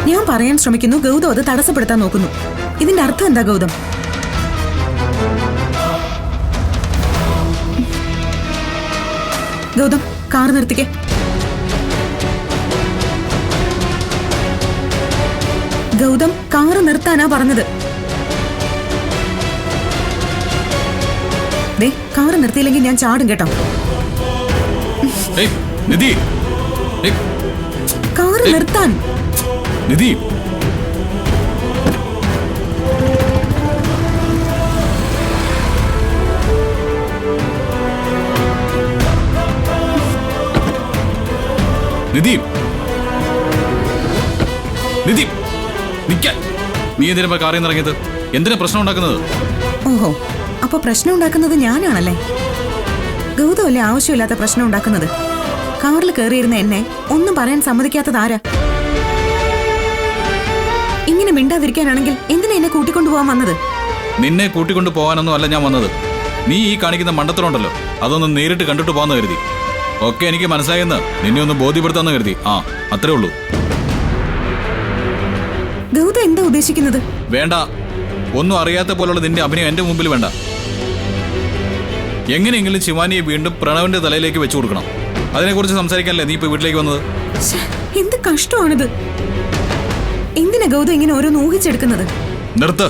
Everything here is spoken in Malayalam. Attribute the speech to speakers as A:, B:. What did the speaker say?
A: ഞാൻ പറയാൻ ശ്രമിക്കുന്നു, ഗൗതം അത് തടസ്സപ്പെടുത്താൻ നോക്കുന്നു. ഇതിന്റെ അർത്ഥം എന്താ ഗൗതം? ഗൗതം, കാർ നിർത്തിക്കേ. ഗൗതം, കാറ് നിർത്താനാ പറഞ്ഞത്. ദേ, കാറ് നിർത്തിയില്ലെങ്കിൽ ഞാൻ ചാടും കേട്ടോ. കാറ് നിർത്താൻ.
B: നിധി, നിധി, നിധി, നിൽക്കാൻ. നീ എന്തിനാ കാറിൽ നിന്ന് ഇറങ്ങിയത്? എന്തിനാ പ്രശ്നം ഉണ്ടാക്കുന്നത്?
A: ഓഹോ, അപ്പൊ പ്രശ്നം ഉണ്ടാക്കുന്നത് ഞാനാണല്ലേ? ഗൗതമല്ലേ ആവശ്യമില്ലാത്ത പ്രശ്നം ഉണ്ടാക്കുന്നത്? കാറിൽ കയറിയിരുന്ന എന്നെ ഒന്നും പറയാൻ സമ്മതിക്കാത്തത് ആരാ? ഇങ്ങനെ മിണ്ടാതിരിക്കാനാണെങ്കിൽ എന്തിനാ എന്നെ കൂട്ടിക്കൊണ്ടുപോകാൻ വന്നത്?
B: നിന്നെ കൂട്ടിക്കൊണ്ടു പോകാനൊന്നും അല്ല ഞാൻ വന്നത്. നീ ഈ കാണിക്കുന്ന മണ്ടത്തരമുണ്ടല്ലോ, അതൊന്ന് നേരിട്ട് കണ്ടിട്ട് പോകാന്ന് കരുതി. ഒക്കെ എനിക്ക് മനസ്സിലായെന്ന് നിന്നെ ഒന്ന് ബോധ്യപ്പെടുത്താന്ന് കരുതി. ആ, അത്രേ ഉള്ളൂ.
A: ഗൗതം എന്താ ഉദ്ദേശിക്കുന്നത്?
B: വേണ്ട, ഒന്നും അറിയാത്ത പോലുള്ള നിന്റെ അഭിനയം എന്റെ മുമ്പിൽ വേണ്ട. എങ്ങനെയെങ്കിലും ശിവാനിയെ വീണ്ടും പ്രണവിന്റെ തലയിലേക്ക് വെച്ചു കൊടുക്കണം. അതിനെക്കുറിച്ച് സംസാരിക്കാനല്ലേ നീ ഇപ്പൊ വീട്ടിലേക്ക് വന്നത്?
A: എന്ത് കഷ്ടമാണിത്! എന്തിനാ ഗൗതം ഇങ്ങനെ ഓരോന്ന് ഊഹിച്ചെടുക്കുന്നത്?
B: നിർത്ത്.